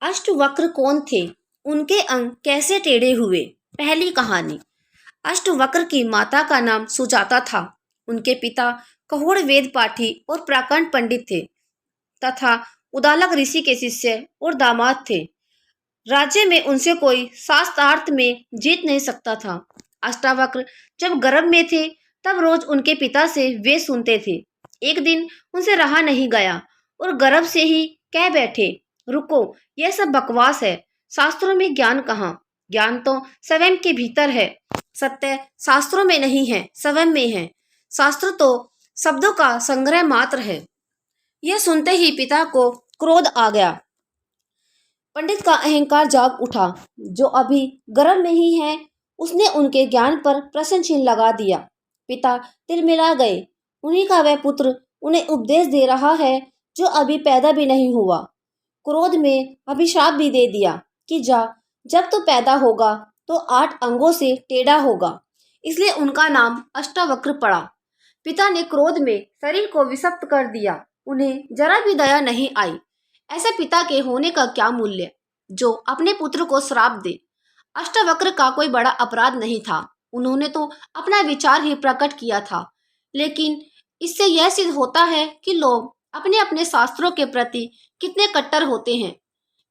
अष्टवक्र कौन थे? उनके अंग कैसे टेढ़े हुए? पहली कहानी। अष्टवक्र की माता का नाम सुजाता था। उनके पिता कहोड़ वेद पाठी और प्राकरण पंडित थे तथा उदालक ऋषि के शिष्य और दामाद थे। राज्य में उनसे कोई शास्त्रार्थ में जीत नहीं सकता था। अष्टावक्र जब गर्भ में थे तब रोज उनके पिता से वे सुनते थे। एक दिन उनसे रहा नहीं गया और गर्भ से ही कह बैठे, रुको, यह सब बकवास है। शास्त्रों में ज्ञान कहाँ? ज्ञान तो स्वयं के भीतर है। सत्य शास्त्रों में नहीं है, स्वयं में है। शास्त्र तो शब्दों का संग्रह मात्र है। यह सुनते ही पिता को क्रोध आ गया। पंडित का अहंकार जाग उठा। जो अभी गर्भ में ही है, उसने उनके ज्ञान पर प्रश्न चिन्ह लगा दिया। पिता तिलमिला गए। उन्हीं का वह पुत्र उन्हें उपदेश दे रहा है जो अभी पैदा भी नहीं हुआ। क्रोध में अभिशाप भी दे दिया कि जा, जब तू पैदा होगा तो 8 अंगों से टेढ़ा होगा। इसलिए उनका नाम अष्टावक्र पड़ा। पिता ने क्रोध में शरीर को विषक्त कर दिया। उन्हें जरा भी दया नहीं आई। ऐसे पिता के होने का क्या मूल्य जो अपने पुत्र को श्राप दे। अष्टावक्र का कोई बड़ा अपराध नहीं था। उन्होंने तो अपना विचार ही प्रकट किया था। लेकिन इससे यह सिद्ध होता है कि लोग अपने अपने शास्त्रों के प्रति कितने कट्टर होते हैं।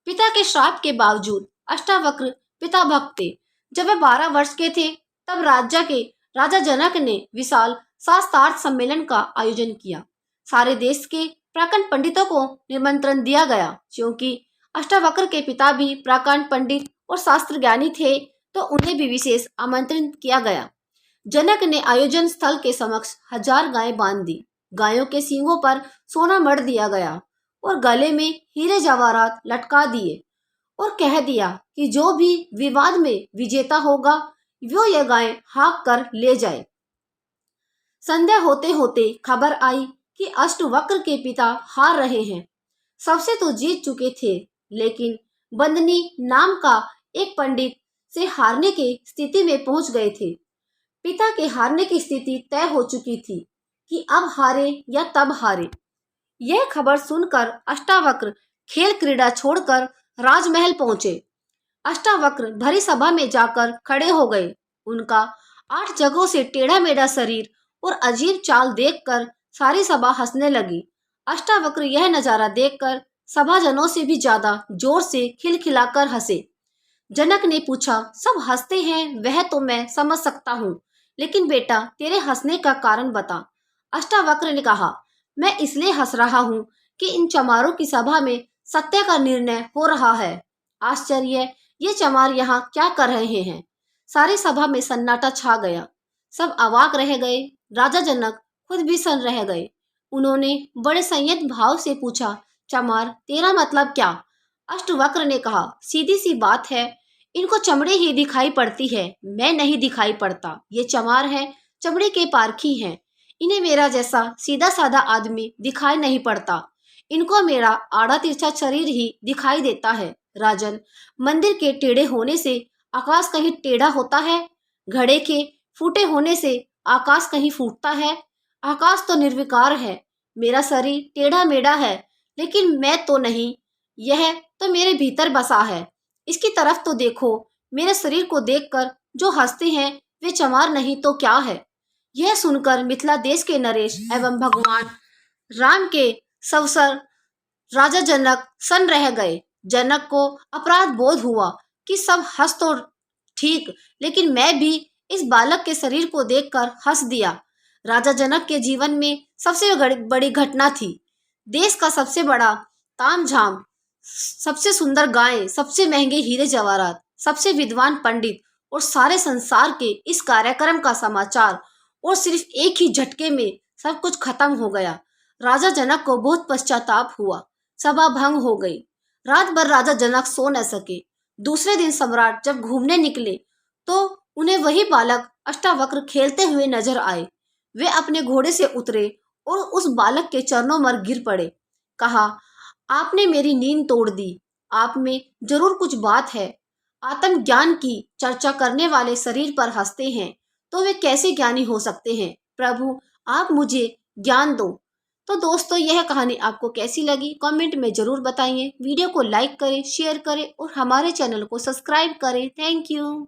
पिता के श्राप के बावजूद अष्टावक्र पिता भक्त थे। जब वे 12 वर्ष के थे तब राज्य के राजा जनक ने विशाल शास्त्रार्थ सम्मेलन का आयोजन किया। सारे देश के प्राकरण पंडितों को निमंत्रण दिया गया। क्योंकि अष्टावक्र के पिता भी प्राकरण पंडित और शास्त्र ज्ञानी थे तो उन्हें भी विशेष आमंत्रित किया गया। जनक ने आयोजन स्थल के समक्ष 1000 गायें बांध दी। गायों के सींगों पर सोना मढ़ दिया गया और गले में हीरे जवाहरात लटका दिए और कह दिया कि जो भी विवाद में विजेता होगा वो यह गायें हाँक कर ले जाए। संध्या होते होते खबर आई कि अष्टवक्र के पिता हार रहे हैं। सबसे तो जीत चुके थे, लेकिन बंदनी नाम का एक पंडित से हारने की स्थिति में पहुंच गए थे। पिता के हारने की स्थिति तय हो चुकी थी कि अब हारे या तब हारे। यह खबर सुनकर अष्टावक्र खेल क्रीड़ा छोड़कर राजमहल पहुंचे। अष्टावक्र भरी सभा में जाकर खड़े हो गए। उनका 8 जगहों से टेढ़ा मेढ़ा शरीर और अजीब चाल देखकर सारी सभा हंसने लगी। अष्टावक्र यह नजारा देखकर सभाजनों से भी ज्यादा जोर से खिलखिलाकर हंसे। जनक ने पूछा, सब हंसते हैं वह तो मैं समझ सकता हूँ, लेकिन बेटा तेरे हंसने का कारण बता। अष्टावक्र ने कहा, मैं इसलिए हंस रहा हूँ कि इन चमारों की सभा में सत्य का निर्णय हो रहा है। आश्चर्य, ये चमार यहाँ क्या कर रहे हैं? सारी सभा में सन्नाटा छा गया। सब अवाक रह गए। राजा जनक खुद भी सन्न रह गए। उन्होंने बड़े संयत भाव से पूछा, चमार तेरा मतलब क्या? अष्टवक्र ने कहा, सीधी सी बात है, इनको चमड़े ही दिखाई पड़ती है, मैं नहीं दिखाई पड़ता। ये चमार है, चमड़े के पारखी हैं। इन्हें मेरा जैसा सीधा साधा आदमी दिखाई नहीं पड़ता। इनको मेरा आड़ा तिरछा शरीर ही दिखाई देता है। राजन, मंदिर के टेढ़े होने से आकाश कहीं टेढ़ा होता है? घड़े के फूटे होने से आकाश कहीं फूटता है? आकाश तो निर्विकार है। मेरा शरीर टेढ़ा मेढ़ा है, लेकिन मैं तो नहीं। यह तो मेरे भीतर बसा है। इसकी तरफ तो देखो। मेरे शरीर को देखकर जो हंसते हैं वे चमार नहीं तो क्या है? यह सुनकर मिथिला देश के नरेश एवं भगवान राम के सवसर राजा जनक सन्न रह गए। जनक को अपराध बोध हुआ कि सब हंस तो ठीक, लेकिन मैं भी इस बालक के शरीर को देखकर हंस दिया। राजा जनक के जीवन में सबसे बड़ी घटना थी। देश का सबसे बड़ा तामझाम, सबसे सुंदर गायें, सबसे महंगे हीरे जवाहरात, सबसे विद्वान पंडित और सारे संसार के इस कार्यक्रम का समाचार, और सिर्फ एक ही झटके में सब कुछ खत्म हो गया। राजा जनक को बहुत पश्चाताप हुआ। सभा भंग हो गई। रात भर राजा जनक सो न सके। दूसरे दिन सम्राट जब घूमने निकले तो उन्हें वही बालक अष्टावक्र खेलते हुए नजर आए। वे अपने घोड़े से उतरे और उस बालक के चरणों पर गिर पड़े। कहा, आपने मेरी नींद तोड़ दी। आप में जरूर कुछ बात है। आत्मज्ञान की चर्चा करने वाले शरीर पर हंसते हैं तो वे कैसे ज्ञानी हो सकते हैं? प्रभु, आप मुझे ज्ञान दो। तो दोस्तों यह कहानी आपको कैसी लगी कमेंट में ज़रूर बताइए। वीडियो को लाइक करें, शेयर करें और हमारे चैनल को सब्सक्राइब करें। Thank you.